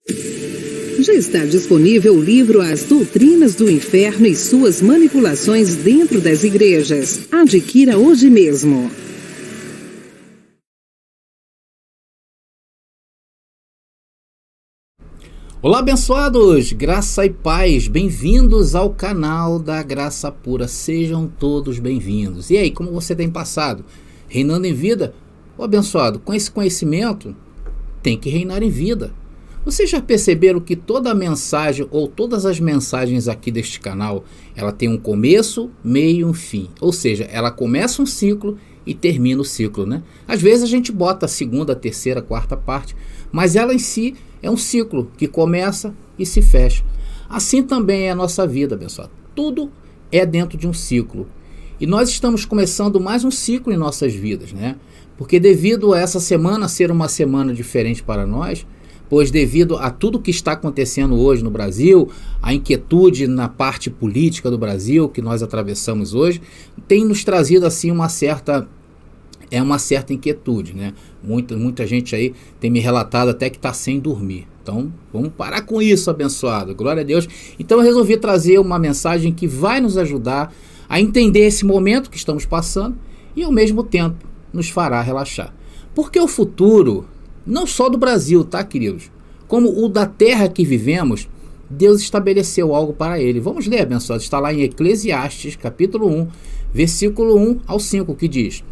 Já está disponível o livro As Doutrinas do Inferno e Suas Manipulações Dentro das Igrejas. Adquira hoje mesmo. Olá, abençoados! Graça e paz, bem-vindos ao canal da Graça Pura, sejam todos bem-vindos. E aí, como você tem passado? Reinando em vida? Ô abençoado, com esse conhecimento, tem que reinar em vida. Vocês já perceberam que toda a mensagem, ou todas as mensagens aqui deste canal, ela tem um começo, meio e um fim. Ou seja, ela começa um ciclo e termina o ciclo, né? Às vezes a gente bota a segunda, a terceira, a quarta parte, mas ela em si é um ciclo que começa e se fecha. Assim também é a nossa vida, abençoado. Tudo é dentro de um ciclo. E nós estamos começando mais um ciclo em nossas vidas, né? Porque devido a essa semana ser uma semana diferente para nós, pois devido a tudo que está acontecendo hoje no Brasil, a inquietude na parte política do Brasil que nós atravessamos hoje, tem nos trazido assim uma certa inquietude, né? Muita gente aí tem me relatado até que está sem dormir. Então vamos parar com isso, abençoado, glória a Deus. Então eu resolvi trazer uma mensagem que vai nos ajudar a entender esse momento que estamos passando e ao mesmo tempo nos fará relaxar. Porque o futuro, não só do Brasil, tá, queridos? Como o da terra que vivemos, Deus estabeleceu algo para ele. Vamos ler, abençoado. Está lá em Eclesiastes, capítulo 1, versículo 1 ao 5, que diz: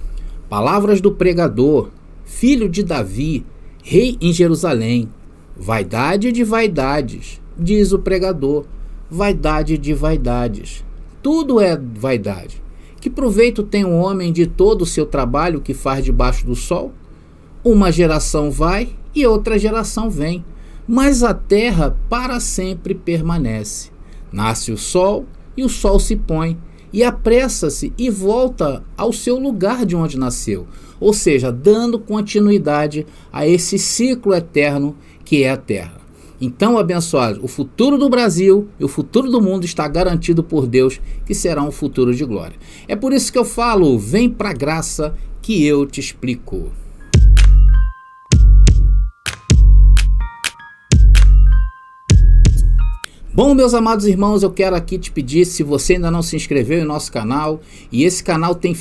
Palavras do pregador, filho de Davi, rei em Jerusalém. Vaidade de vaidades, diz o pregador. Vaidade de vaidades. Tudo é vaidade. Que proveito tem um homem de todo o seu trabalho que faz debaixo do sol? Uma geração vai e outra geração vem, mas a terra para sempre permanece. Nasce o sol e o sol se põe, e apressa-se e volta ao seu lugar de onde nasceu. Ou seja, dando continuidade a esse ciclo eterno que é a terra. Então, abençoados, o futuro do Brasil e o futuro do mundo está garantido por Deus, que será um futuro de glória. É por isso que eu falo, vem para a graça que eu te explico. Bom, meus amados irmãos, eu quero aqui te pedir, se você ainda não se inscreveu em nosso canal, e esse canal tem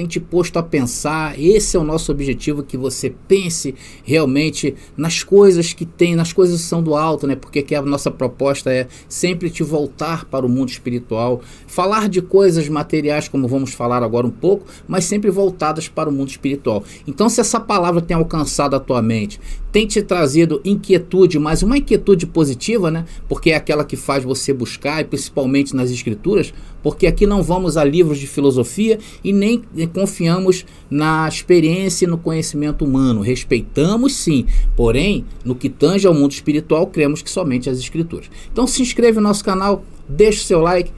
te posto a pensar, esse é o nosso objetivo, que você pense realmente nas coisas que tem, nas coisas que são do alto, né? Porque que a nossa proposta é sempre te voltar para o mundo espiritual, falar de coisas materiais, como vamos falar agora um pouco, mas sempre voltadas para o mundo espiritual. Então, se essa palavra tem alcançado a tua mente, tem te trazido inquietude, mas uma inquietude positiva, né? Porque é aquela que faz você buscar, e principalmente nas escrituras, porque aqui não vamos a livros de filosofia e nem confiamos na experiência e no conhecimento humano. Respeitamos sim, porém, no que tange ao mundo espiritual, cremos que somente as escrituras. Então se inscreve no nosso canal, deixa o seu like,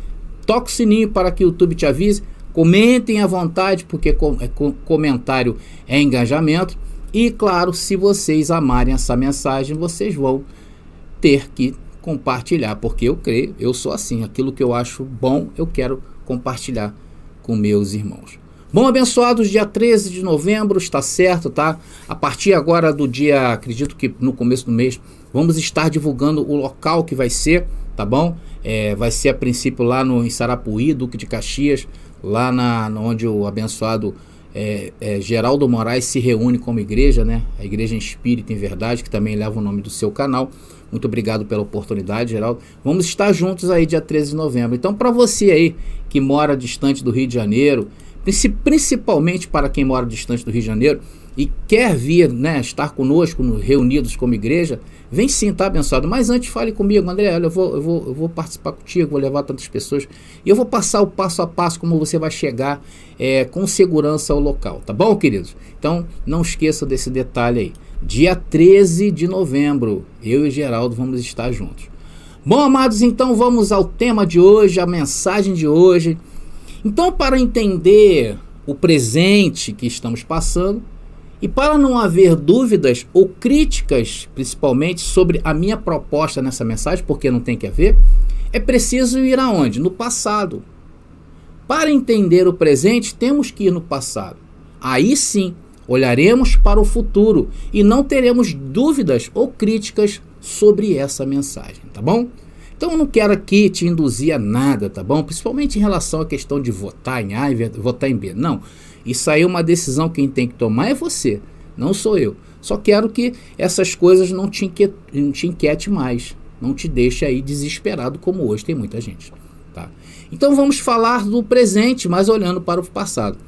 toca o sininho para que o YouTube te avise, comentem à vontade, porque comentário é engajamento. E claro, se vocês amarem essa mensagem, vocês vão ter que compartilhar, porque eu creio, eu sou assim, aquilo que eu acho bom, eu quero compartilhar com meus irmãos. Bom, abençoados, dia 13 de novembro, está certo, tá? A partir agora do dia, acredito que no começo do mês, vamos estar divulgando o local que vai ser, tá bom? Vai ser a princípio lá em Sarapuí, Duque de Caxias, lá onde o abençoado Geraldo Moraes se reúne como igreja, né? A Igreja Espírita em Verdade, que também leva o nome do seu canal. Muito obrigado pela oportunidade, Geraldo. Vamos estar juntos aí dia 13 de novembro. Então, para você aí que mora distante do Rio de Janeiro, principalmente para quem mora distante do Rio de Janeiro e quer vir, né, estar conosco, reunidos como igreja, vem sim, tá, abençoado? Mas antes fale comigo, André, olha, eu vou participar contigo, vou levar tantas pessoas e eu vou passar o passo a passo como você vai chegar com segurança ao local, tá bom, queridos? Então, não esqueça desse detalhe aí. Dia 13 de novembro, eu e Geraldo vamos estar juntos. Bom, amados, então vamos ao tema de hoje, a mensagem de hoje. Então, para entender o presente que estamos passando, e para não haver dúvidas ou críticas, principalmente sobre a minha proposta nessa mensagem, porque não tem que haver, é preciso ir aonde? No passado. Para entender o presente, temos que ir no passado. Aí sim, olharemos para o futuro e não teremos dúvidas ou críticas sobre essa mensagem, tá bom? Então eu não quero aqui te induzir a nada, tá bom? Principalmente em relação à questão de votar em A e votar em B. Não, isso aí é uma decisão, quem tem que tomar é você, não sou eu. Só quero que essas coisas não te inquiete mais, não te deixe aí desesperado como hoje tem muita gente, tá? Então vamos falar do presente, mas olhando para o passado.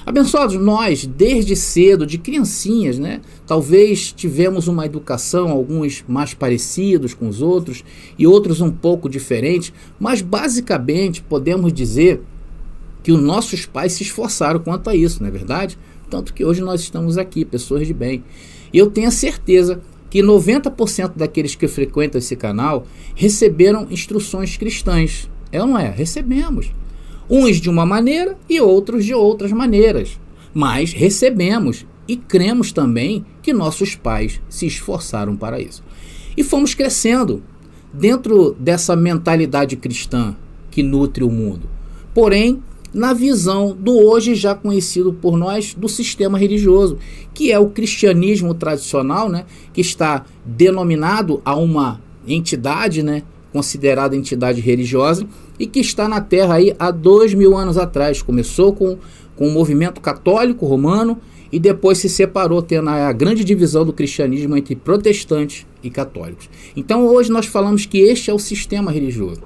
Abençoados, nós desde cedo, de criancinhas, né, talvez tivemos uma educação, alguns mais parecidos com os outros e outros um pouco diferentes, mas basicamente podemos dizer que os nossos pais se esforçaram quanto a isso, não é verdade? Tanto que hoje nós estamos aqui, pessoas de bem. E eu tenho a certeza que 90% daqueles que frequentam esse canal receberam instruções cristãs. É ou não é? Recebemos. Uns de uma maneira e outros de outras maneiras. Mas recebemos e cremos também que nossos pais se esforçaram para isso. E fomos crescendo dentro dessa mentalidade cristã que nutre o mundo. Porém, na visão do hoje já conhecido por nós do sistema religioso, que é o cristianismo tradicional, né, que está denominado a uma entidade, né, considerada entidade religiosa, e que está na Terra aí há 2000 anos atrás. Começou com o movimento católico romano e depois se separou, tendo a grande divisão do cristianismo entre protestantes e católicos. Então hoje nós falamos que este é o sistema religioso.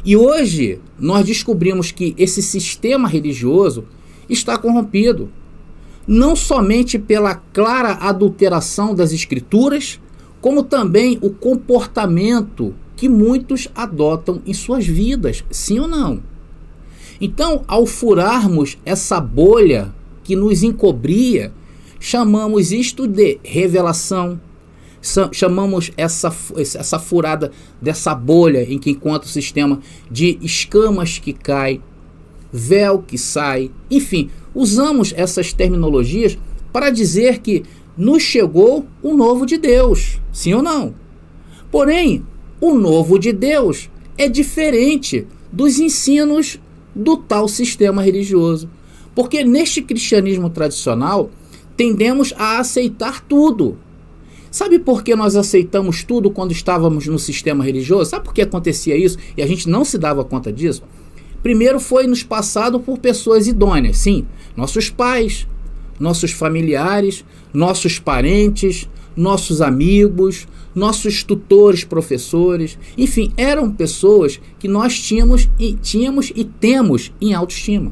E hoje nós descobrimos que esse sistema religioso está corrompido, não somente pela clara adulteração das escrituras, como também o comportamento que muitos adotam em suas vidas, sim ou não? Então, ao furarmos essa bolha que nos encobria, chamamos isto de revelação, chamamos essa furada dessa bolha em que encontra o sistema de escamas que caem, véu que sai, enfim, usamos essas terminologias para dizer que nos chegou o novo de Deus, sim ou não? Porém, o novo de Deus é diferente dos ensinos do tal sistema religioso. Porque neste cristianismo tradicional, tendemos a aceitar tudo. Sabe por que nós aceitamos tudo quando estávamos no sistema religioso? Sabe por que acontecia isso e a gente não se dava conta disso? Primeiro foi nos passado por pessoas idôneas, sim, nossos pais, nossos familiares, nossos parentes, nossos amigos, nossos tutores, professores, enfim, eram pessoas que nós tínhamos e temos em autoestima.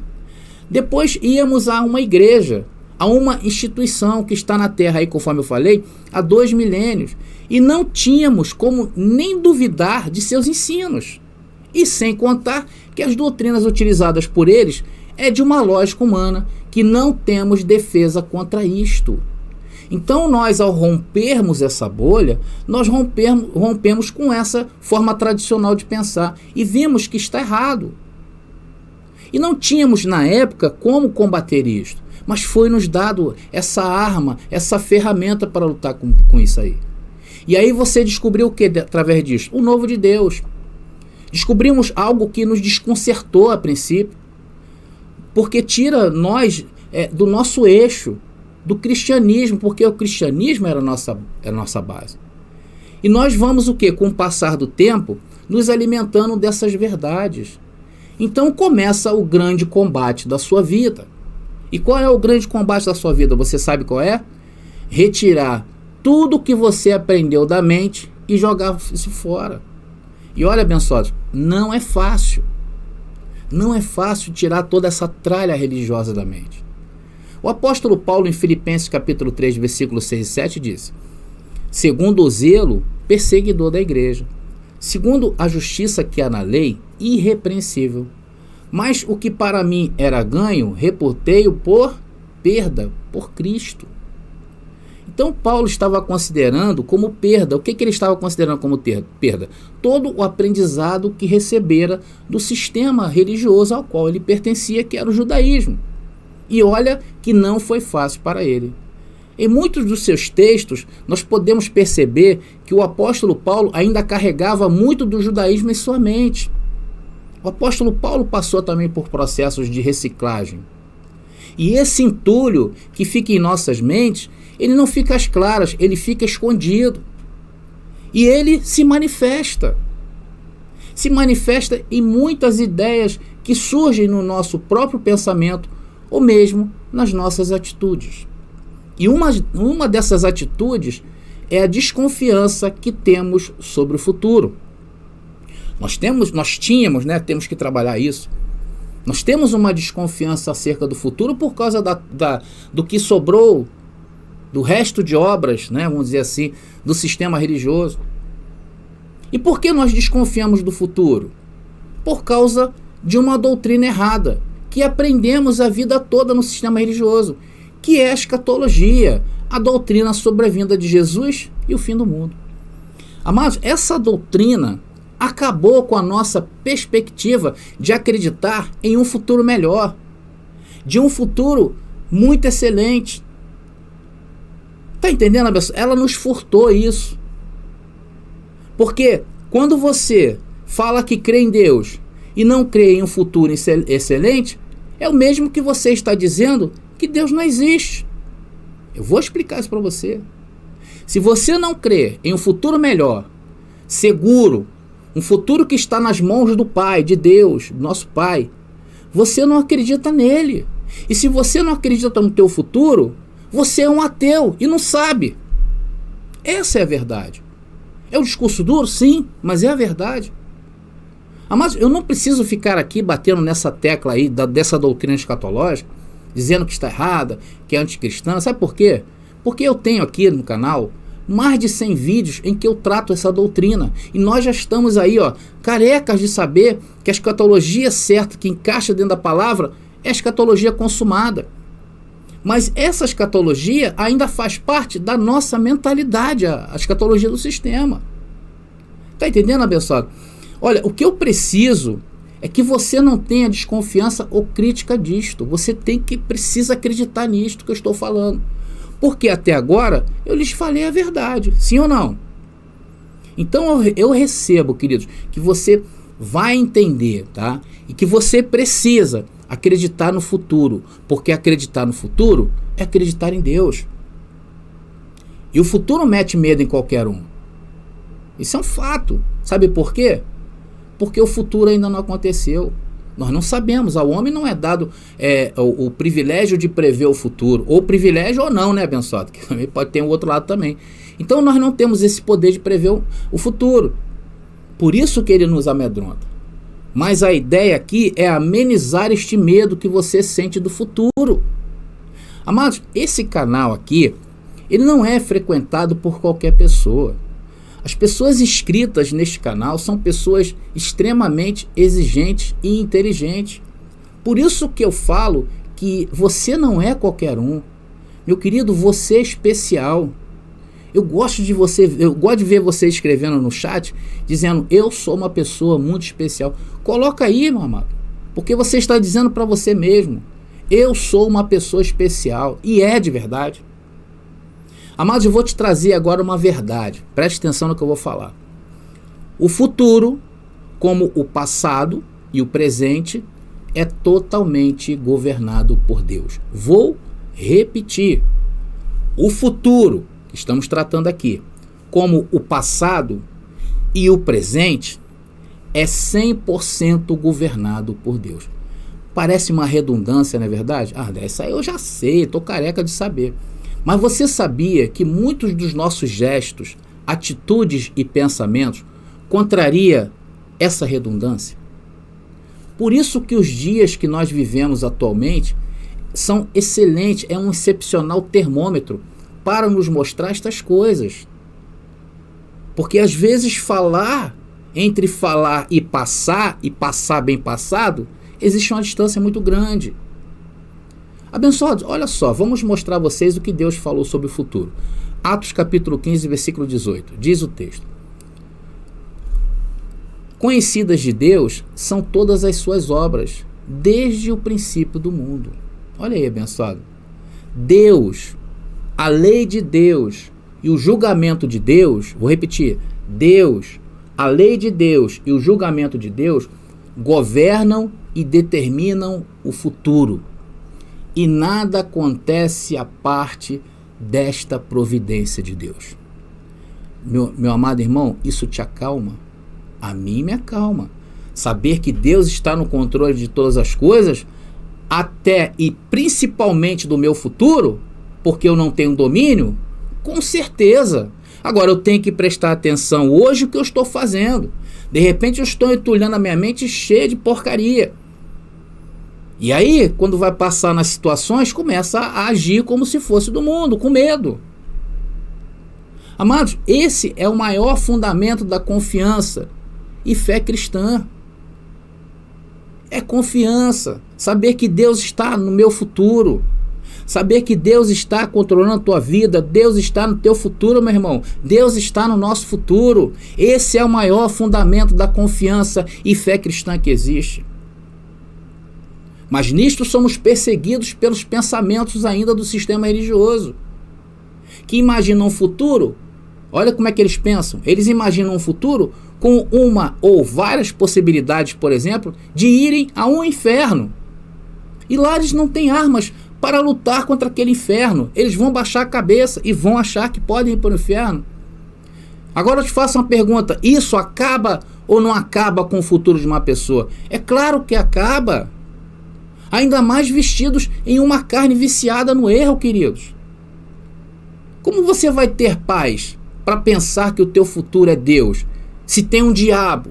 Depois íamos a uma igreja, a uma instituição que está na Terra, aí, conforme eu falei, há 2 milênios, e não tínhamos como nem duvidar de seus ensinos. E sem contar que as doutrinas utilizadas por eles é de uma lógica humana que não temos defesa contra isto. Então nós, ao rompermos essa bolha, nós rompemos com essa forma tradicional de pensar e vimos que está errado. E não tínhamos na época como combater isto, mas foi nos dado essa arma, essa ferramenta para lutar com isso aí. E aí você descobriu o que através disso? O novo de Deus. Descobrimos algo que nos desconcertou a princípio, porque tira nós do nosso eixo, do cristianismo, porque o cristianismo era a nossa base. E nós vamos o quê? Com o passar do tempo, nos alimentando dessas verdades. Então começa o grande combate da sua vida. E qual é o grande combate da sua vida? Você sabe qual é? Retirar tudo que você aprendeu da mente e jogar isso fora. E olha, abençoados, não é fácil. Não é fácil tirar toda essa tralha religiosa da mente. O apóstolo Paulo, em Filipenses capítulo 3, versículos 6 e 7, diz: segundo o zelo perseguidor da igreja, segundo a justiça que há na lei, irrepreensível. Mas o que para mim era ganho, reputei-o por perda, por Cristo. Então Paulo estava considerando como perda. O que ele estava considerando como perda? Todo o aprendizado que recebera do sistema religioso ao qual ele pertencia, que era o judaísmo. E olha que não foi fácil para ele. Em muitos dos seus textos, nós podemos perceber que o apóstolo Paulo ainda carregava muito do judaísmo em sua mente. O apóstolo Paulo passou também por processos de reciclagem. E esse entulho que fica em nossas mentes, ele não fica às claras, ele fica escondido. E ele se manifesta. Se manifesta em muitas ideias que surgem no nosso próprio pensamento ou mesmo nas nossas atitudes. E uma dessas atitudes é a desconfiança que temos sobre o futuro. Temos que trabalhar isso. Nós temos uma desconfiança acerca do futuro por causa do que sobrou, do resto de obras, vamos dizer assim, do sistema religioso. E por que nós desconfiamos do futuro? Por causa de uma doutrina errada, que aprendemos a vida toda no sistema religioso, que é a escatologia, a doutrina sobre a vinda de Jesus e o fim do mundo. Amados, essa doutrina acabou com a nossa perspectiva de acreditar em um futuro melhor, de um futuro muito excelente. Está entendendo, pessoal? Ela nos furtou isso. Porque quando você fala que crê em Deus e não crê em um futuro excelente, é o mesmo que você está dizendo que Deus não existe. Eu vou explicar isso para você. Se você não crê em um futuro melhor, seguro, um futuro que está nas mãos do Pai, de Deus, do nosso Pai, você não acredita nele. E se você não acredita no teu futuro, você é um ateu e não sabe. Essa é a verdade. É um discurso duro? Sim, mas é a verdade. Mas eu não preciso ficar aqui batendo nessa tecla aí dessa doutrina escatológica, dizendo que está errada, que é anticristã. Sabe por quê? Porque eu tenho aqui no canal mais de 100 vídeos em que eu trato essa doutrina. E nós já estamos aí, carecas de saber que a escatologia certa, que encaixa dentro da palavra, é a escatologia consumada. Mas essa escatologia ainda faz parte da nossa mentalidade, a escatologia do sistema. Está entendendo, abençoado? Olha, o que eu preciso é que você não tenha desconfiança ou crítica disto. Você precisa acreditar nisto que eu estou falando. Porque até agora eu lhes falei a verdade, sim ou não? Então eu recebo, queridos, que você vai entender, tá? E que você precisa acreditar no futuro, porque acreditar no futuro é acreditar em Deus. E o futuro mete medo em qualquer um. Isso é um fato. Sabe por quê? Porque o futuro ainda não aconteceu. Nós não sabemos. Ao homem não é dado o privilégio de prever o futuro. Ou privilégio ou não, né, abençoado? Que também pode ter um outro lado também. Então nós não temos esse poder de prever o futuro. Por isso que ele nos amedronta. Mas a ideia aqui é amenizar este medo que você sente do futuro. Amados, esse canal aqui, ele não é frequentado por qualquer pessoa. As pessoas inscritas neste canal são pessoas extremamente exigentes e inteligentes. Por isso que eu falo que você não é qualquer um. Meu querido, você é especial. Eu gosto de ver você escrevendo no chat, dizendo, eu sou uma pessoa muito especial. Coloca aí, meu amado, porque você está dizendo para você mesmo, eu sou uma pessoa especial, e é de verdade. Amados, eu vou te trazer agora uma verdade, preste atenção no que eu vou falar. O futuro, como o passado e o presente, é totalmente governado por Deus. Vou repetir, o futuro, estamos tratando aqui, como o passado e o presente, é 100% governado por Deus. Parece uma redundância, não é verdade? Essa aí eu já sei, estou careca de saber. Mas você sabia que muitos dos nossos gestos, atitudes e pensamentos contraria essa redundância? Por isso que os dias que nós vivemos atualmente são excelentes, é um excepcional termômetro para nos mostrar estas coisas. Porque às vezes entre falar e passar bem passado, existe uma distância muito grande. Abençoados, olha só, vamos mostrar a vocês o que Deus falou sobre o futuro. Atos capítulo 15, versículo 18, diz o texto. Conhecidas de Deus são todas as suas obras, desde o princípio do mundo. Olha aí, abençoado. Deus, a lei de Deus e o julgamento de Deus, vou repetir, Deus, a lei de Deus e o julgamento de Deus governam e determinam o futuro. E nada acontece à parte desta providência de Deus. meu amado irmão, isso te acalma? A mim me acalma. Saber que Deus está no controle de todas as coisas, até e principalmente do meu futuro, porque eu não tenho domínio, com certeza. Agora eu tenho que prestar atenção hoje o que eu estou fazendo. De repente eu estou entulhando a minha mente cheia de porcaria. E aí, quando vai passar nas situações, começa a agir como se fosse do mundo, com medo. Amados, esse é o maior fundamento da confiança e fé cristã. É confiança, saber que Deus está no meu futuro, saber que Deus está controlando a tua vida, Deus está no teu futuro, meu irmão, Deus está no nosso futuro. Esse é o maior fundamento da confiança e fé cristã que existe. Mas nisto somos perseguidos pelos pensamentos ainda do sistema religioso, que imaginam um futuro. Olha como é que eles pensam. Eles imaginam um futuro com uma ou várias possibilidades, por exemplo, de irem a um inferno. E lá eles não têm armas para lutar contra aquele inferno. Eles vão baixar a cabeça e vão achar que podem ir para o inferno. Agora eu te faço uma pergunta. Isso acaba ou não acaba com o futuro de uma pessoa? É claro que acaba. Ainda mais vestidos em uma carne viciada no erro, queridos. Como você vai ter paz para pensar que o teu futuro é Deus, se tem um diabo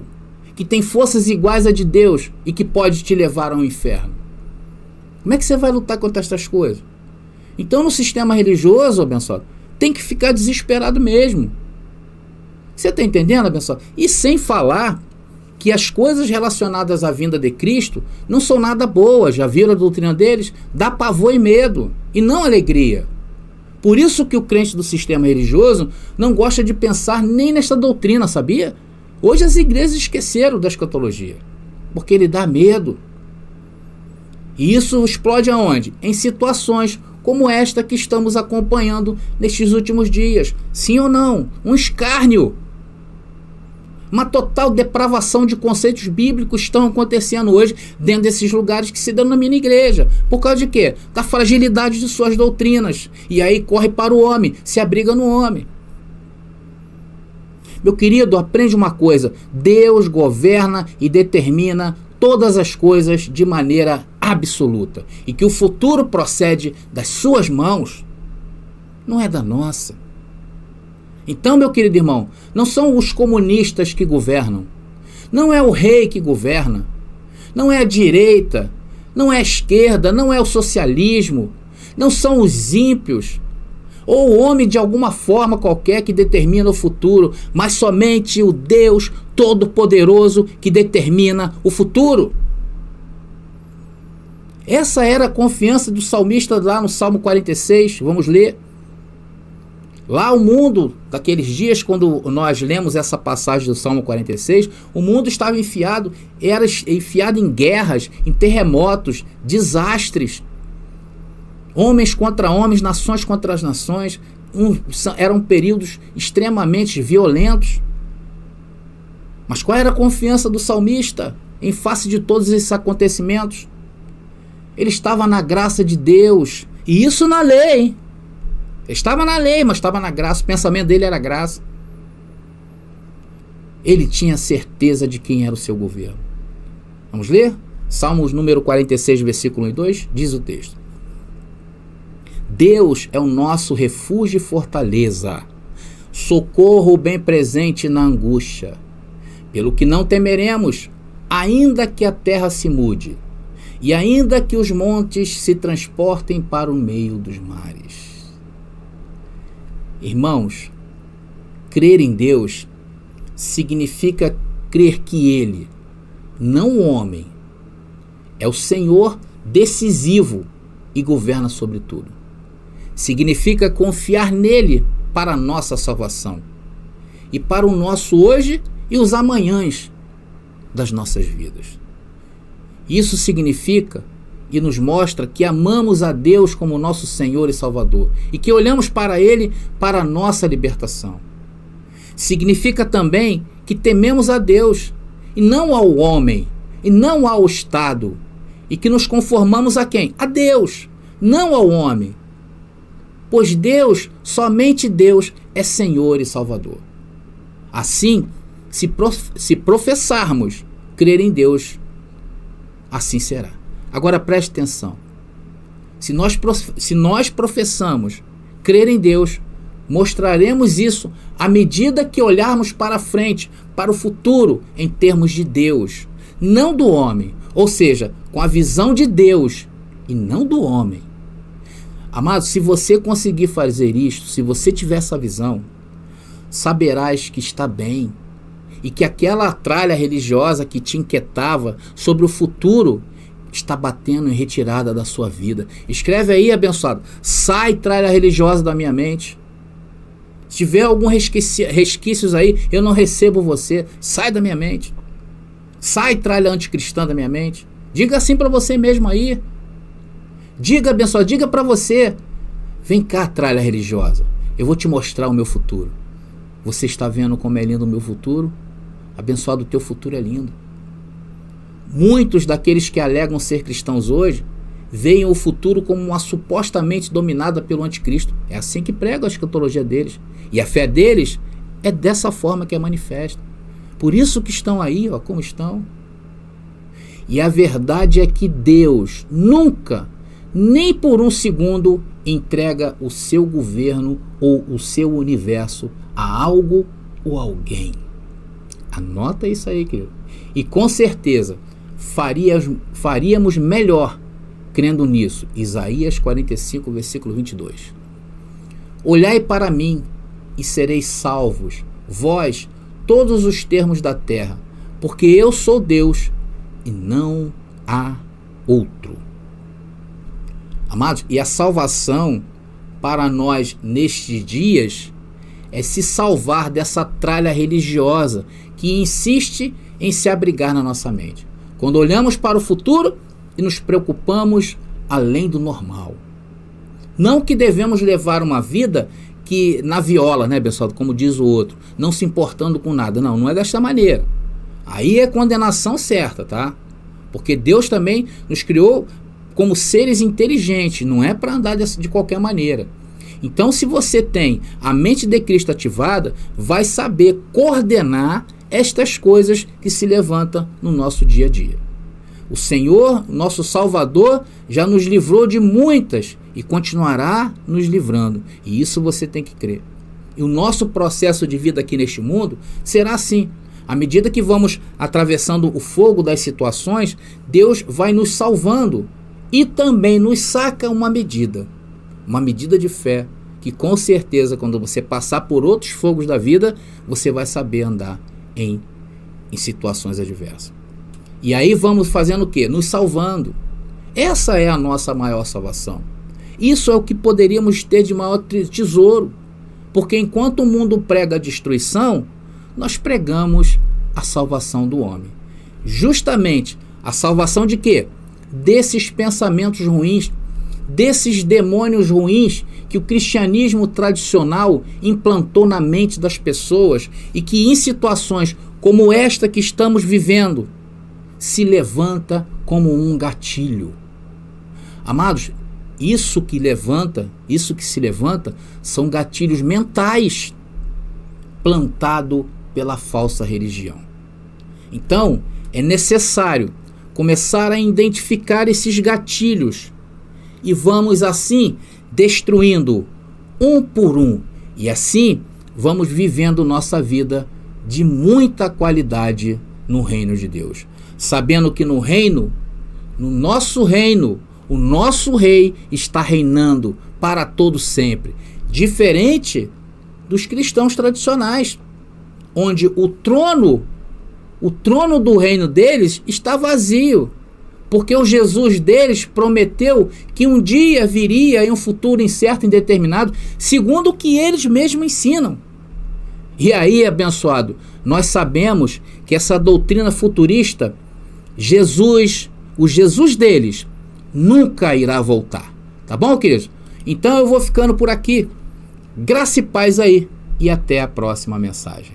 que tem forças iguais a de Deus e que pode te levar ao inferno? Como é que você vai lutar contra essas coisas? Então, no sistema religioso, abençoado, tem que ficar desesperado mesmo. Você está entendendo, abençoado? E sem falar que as coisas relacionadas à vinda de Cristo não são nada boas. Já viram a doutrina deles? Dá pavor e medo, e não alegria. Por isso que o crente do sistema religioso não gosta de pensar nem nessa doutrina, sabia? Hoje as igrejas esqueceram da escatologia, porque ele dá medo. E isso explode aonde? Em situações como esta que estamos acompanhando nestes últimos dias. Sim ou não? Um escárnio. Uma total depravação de conceitos bíblicos estão acontecendo hoje dentro desses lugares que se denominam igreja. Por causa de quê? Da fragilidade de suas doutrinas. E aí corre para o homem, se abriga no homem. Meu querido, aprende uma coisa. Deus governa e determina todas as coisas de maneira absoluta. E que o futuro procede das suas mãos, não é da nossa. Então, meu querido irmão, não são os comunistas que governam, não é o rei que governa, não é a direita, não é a esquerda, não é o socialismo, não são os ímpios, ou o homem de alguma forma qualquer que determina o futuro, mas somente o Deus Todo-Poderoso que determina o futuro. Essa era a confiança do salmista lá no Salmo 46, vamos ler. Lá o mundo, daqueles dias, quando nós lemos essa passagem do Salmo 46, o mundo estava era enfiado em guerras, em terremotos, desastres. Homens contra homens, nações contra as nações. Eram períodos extremamente violentos. Mas qual era a confiança do salmista em face de todos esses acontecimentos? Ele estava na graça de Deus. E isso na lei, hein? Estava na lei, mas estava na graça. O pensamento dele era graça. Ele tinha certeza de quem era o seu governo. Vamos ler? Salmos número 46, versículo 1 e 2, diz o texto: Deus é o nosso refúgio e fortaleza, socorro bem presente na angústia. Pelo que não temeremos, ainda que a terra se mude, e ainda que os montes se transportem para o meio dos mares. Irmãos, crer em Deus significa crer que Ele, não o homem, é o Senhor decisivo e governa sobre tudo. Significa confiar nele para a nossa salvação e para o nosso hoje e os amanhãs das nossas vidas. Isso significa e nos mostra que amamos a Deus como nosso Senhor e Salvador e que olhamos para Ele para a nossa libertação. Significa também que tememos a Deus e não ao homem e não ao Estado, e que nos conformamos a quem? A Deus, não ao homem. Pois Deus, somente Deus, é Senhor e Salvador. Assim, se professarmos crer em Deus, assim será. Agora preste atenção. Se nós professamos crer em Deus, mostraremos isso à medida que olharmos para frente, para o futuro, em termos de Deus, não do homem. Ou seja, com a visão de Deus e não do homem. Amado, se você conseguir fazer isto, se você tiver essa visão, saberás que está bem e que aquela tralha religiosa que te inquietava sobre o futuro está batendo em retirada da sua vida. Escreve aí, abençoado: sai, tralha religiosa, da minha mente. Se tiver algum resquícios aí, eu não recebo você. Sai da minha mente. Sai, tralha anticristã, da minha mente. Diga assim para você mesmo aí. Diga, abençoado, diga para você: vem cá, tralha religiosa, eu vou te mostrar o meu futuro. Você está vendo como é lindo o meu futuro? Abençoado, o teu futuro é lindo. Muitos daqueles que alegam ser cristãos hoje veem o futuro como uma supostamente dominada pelo anticristo. É assim que prega a escatologia deles. E a fé deles é dessa forma que é manifesta. Por isso que estão aí, ó, como estão. E a verdade é que Deus nunca, nem por um segundo, entrega o seu governo ou o seu universo a algo ou alguém. Anota isso aí, querido. E com certeza faríamos melhor crendo nisso. Isaías 45, versículo 22. Olhai para mim e sereis salvos, vós, todos os termos da terra, porque eu sou Deus e não há outro. Amados, e a salvação para nós nestes dias é se salvar dessa tralha religiosa que insiste em se abrigar na nossa mente. Quando olhamos para o futuro e nos preocupamos além do normal. Não que devemos levar uma vida que na viola, né, pessoal, como diz o outro, não se importando com nada. Não, não é desta maneira. Aí é condenação certa, tá? Porque Deus também nos criou como seres inteligentes, não é para andar de qualquer maneira. Então, se você tem a mente de Cristo ativada, vai saber coordenar estas coisas que se levantam no nosso dia a dia. O Senhor, nosso Salvador, já nos livrou de muitas e continuará nos livrando. E isso você tem que crer. E o nosso processo de vida aqui neste mundo será assim. À medida que vamos atravessando o fogo das situações, Deus vai nos salvando e também nos saca uma medida de fé, que com certeza quando você passar por outros fogos da vida, você vai saber andar em situações adversas. E aí vamos fazendo o quê? Nos salvando. Essa é a nossa maior salvação. Isso é o que poderíamos ter de maior tesouro, porque enquanto o mundo prega a destruição, nós pregamos a salvação do homem. Justamente a salvação de quê? Desses pensamentos ruins, desses demônios ruins que o cristianismo tradicional implantou na mente das pessoas e que em situações como esta que estamos vivendo se levanta como um gatilho. Amados, isso que se levanta são gatilhos mentais plantados pela falsa religião. Então, é necessário começar a identificar esses gatilhos e vamos assim destruindo um por um, e assim vamos vivendo nossa vida de muita qualidade no reino de Deus, sabendo que no nosso reino, o nosso rei está reinando para todo sempre, diferente dos cristãos tradicionais, onde o trono do reino deles está vazio, porque o Jesus deles prometeu que um dia viria em um futuro incerto e indeterminado, segundo o que eles mesmos ensinam. E aí, abençoado, nós sabemos que essa doutrina futurista, o Jesus deles, nunca irá voltar. Tá bom, queridos? Então eu vou ficando por aqui. Graça e paz aí, e até a próxima mensagem.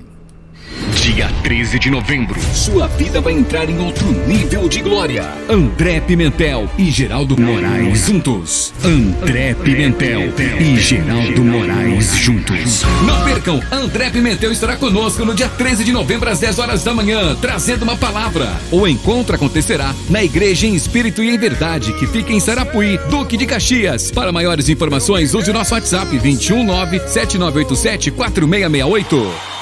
Dia 13 de novembro, sua vida vai entrar em outro nível de glória. André Pimentel e Geraldo Moraes juntos. André Pimentel e Geraldo Moraes juntos. Não percam, André Pimentel estará conosco no dia 13 de novembro às 10 horas da manhã, trazendo uma palavra. O encontro acontecerá na Igreja em Espírito e em Verdade, que fica em Sarapuí, Duque de Caxias. Para maiores informações, use o nosso WhatsApp 219-7987-4668.